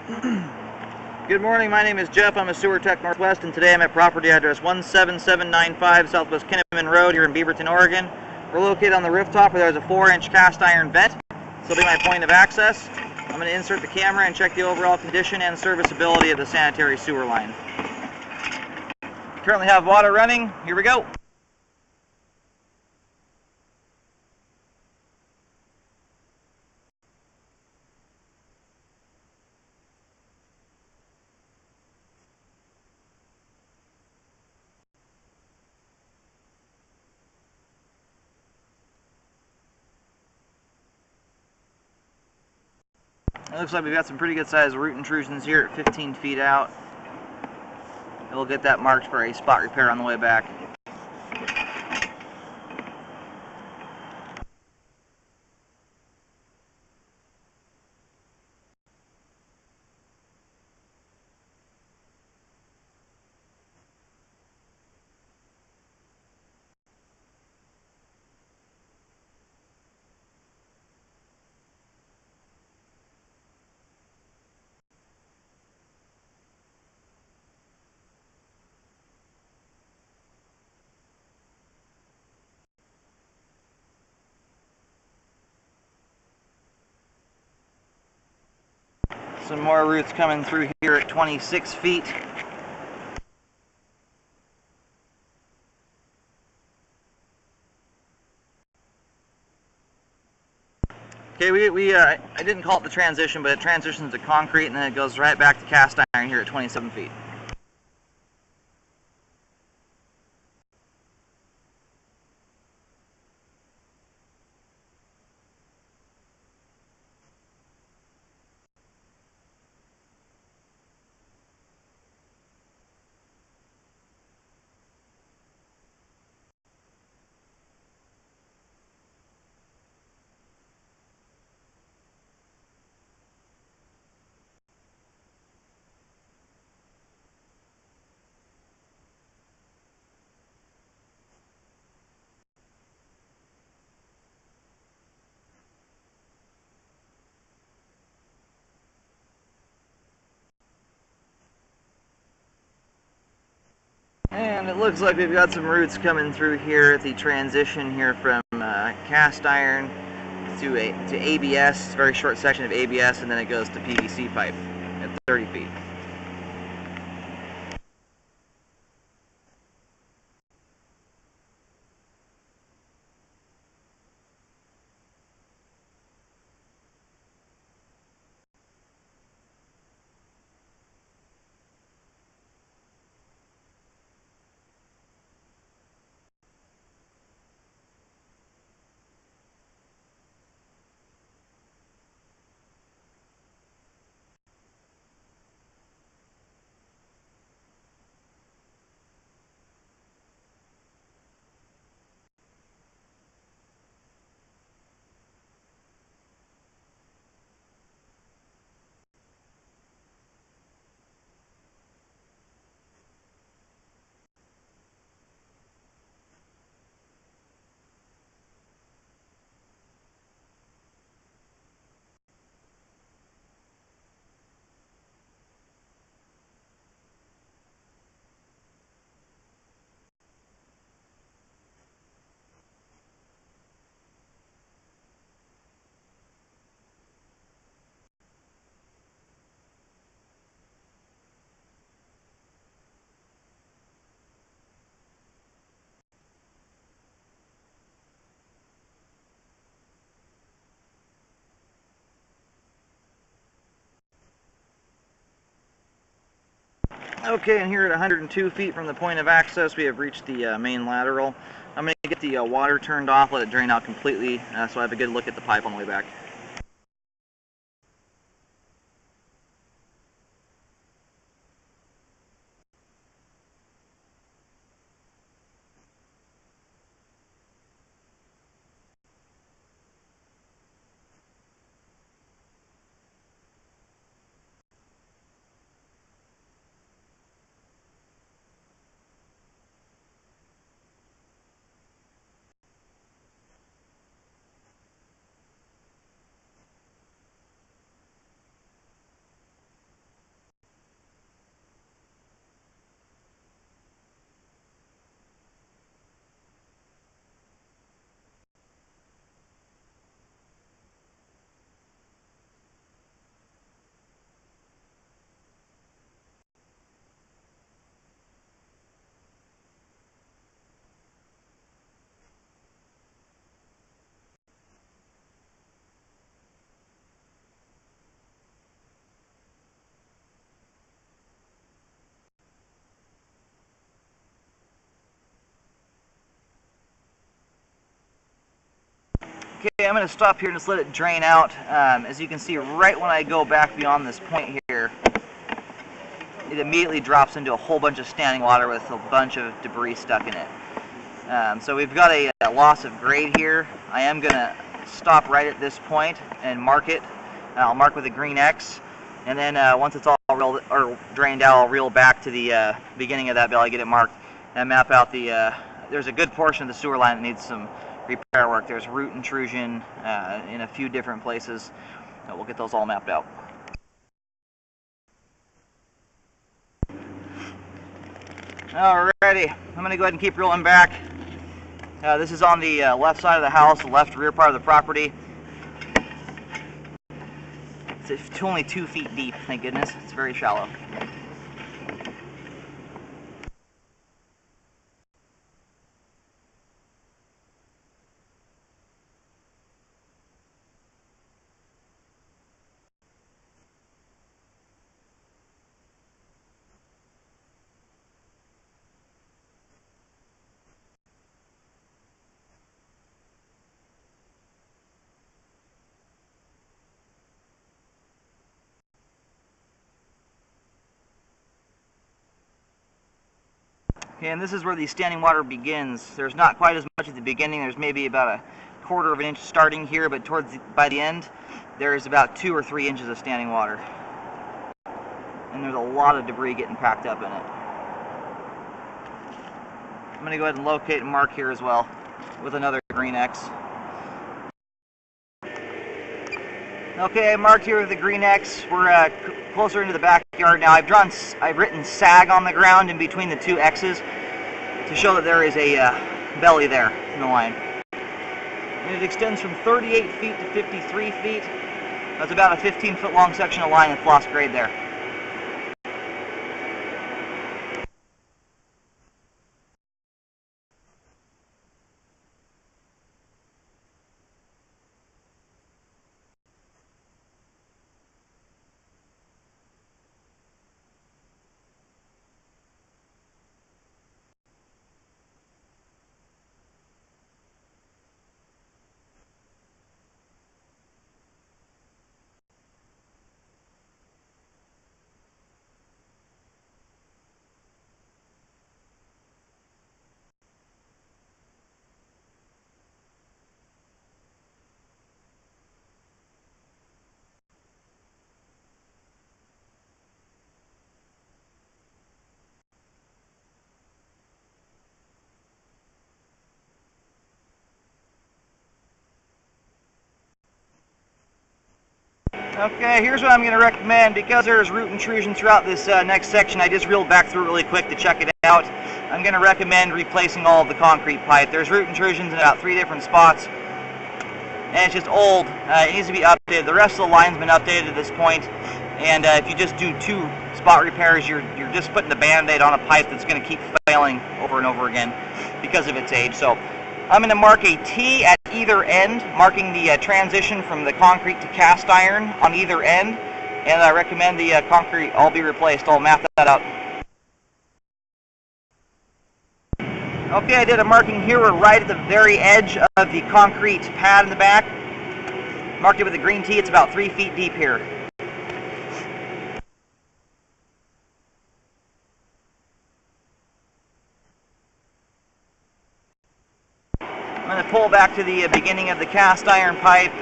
Good morning, my name is Jeff. I'm a sewer tech Northwest, and today I'm at property address 17795 Southwest Kinnaman Road here in Beaverton, Oregon. We're located on the rooftop where there's a 4-inch cast iron vet. This will be my point of access. I'm going to insert the camera and check the overall condition and serviceability of the sanitary sewer line. Currently have water running. Here we go. It looks like we've got some pretty good sized root intrusions here at 15 feet out. And we'll get that marked for a spot repair on the way back. Some more roots coming through here at 26 feet. Okay, I didn't call it the transition, but it transitions to concrete and then it goes right back to cast iron here at 27 feet. And it looks like we've got some roots coming through here at the transition here from cast iron to ABS. It's a very short section of ABS, and then it goes to PVC pipe at 30 feet. Okay, and here at 102 feet from the point of access, we have reached the main lateral. I'm going to get the water turned off, let it drain out completely, so I have a good look at the pipe on the way back. Okay, I'm going to stop here and just let it drain out. As you can see, right when I go back beyond this point here, it immediately drops into a whole bunch of standing water with a bunch of debris stuck in it. So we've got a loss of grade here. I am going to stop right at this point and mark it. I'll mark with a green X, and then once it's all drained out, I'll reel back to the beginning of that bale. I get it marked and map out the. There's a good portion of the sewer line that needs some repair work. There's root intrusion in a few different places. We'll get those all mapped out. Alrighty, I'm going to go ahead and keep reeling back. This is on the left side of the house, the left rear part of the property. It's only 2 feet deep, thank goodness. It's very shallow. Okay, and this is where the standing water begins. There's not quite as much at the beginning. There's maybe about a 1/4 of an inch starting here, but by the end, there's about 2 or 3 inches of standing water. And there's a lot of debris getting packed up in it. I'm going to go ahead and locate and mark here as well with another green X. Okay, I marked here with the green X. We're closer into the backyard now. I've written sag on the ground in between the 2 X's to show that there is a belly there in the line. And it extends from 38 feet to 53 feet. That's about a 15-foot long section of line that's lost grade there. Okay, here's what I'm going to recommend. Because there's root intrusion throughout this next section, I just reeled back through it really quick to check it out. I'm going to recommend replacing all of the concrete pipe. There's root intrusions in about 3 different spots, and it's just old. It needs to be updated. The rest of the line's been updated at this point, and if you just do 2 spot repairs, you're just putting the band-aid on a pipe that's going to keep failing over and over again because of its age. So I'm going to mark a T at either end, marking the transition from the concrete to cast iron on either end, and I recommend the concrete all be replaced. I'll map that out. Okay, I did a marking here. We're right at the very edge of the concrete pad in the back. Marked it with a green T. It's about 3 feet deep here. I'm going to pull back to the beginning of the cast iron pipe.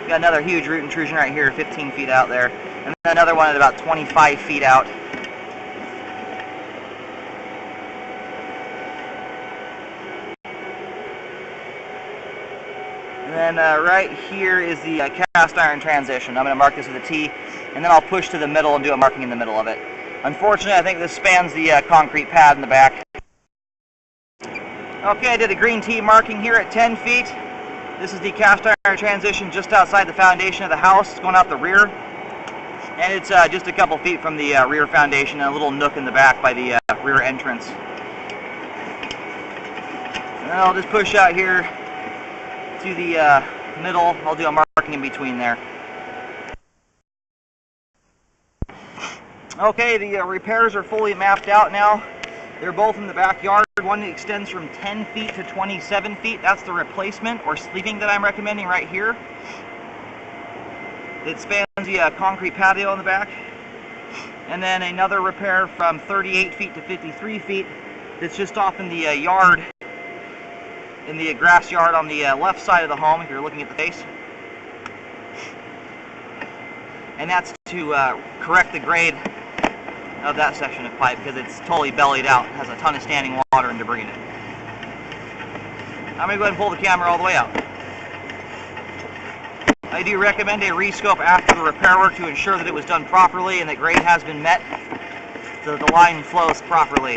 Got another huge root intrusion right here, 15 feet out there. And then another one at about 25 feet out. And then right here is the cast iron transition. I'm going to mark this with a T, and then I'll push to the middle and do a marking in the middle of it. Unfortunately, I think this spans the concrete pad in the back. Okay, I did a green T marking here at 10 feet. This is the cast iron transition just outside the foundation of the house. It's going out the rear. And it's just a couple feet from the rear foundation and a little nook in the back by the rear entrance. And then I'll just push out here to the middle. I'll do a marking in between there. Okay, the repairs are fully mapped out now. They're both in the backyard. one extends from 10 feet to 27 feet. That's the replacement or sleeping that I'm recommending right here. It spans the concrete patio in the back. And then another repair from 38 feet to 53 feet. That's just off in the yard, in the grass yard on the left side of the home, if you're looking at the face. And that's to correct the grade of that section of pipe because it's totally bellied out. It has a ton of standing water and debris in it. I'm going to go ahead and pull the camera all the way out. I do recommend a rescope after the repair work to ensure that it was done properly and that grade has been met so that the line flows properly.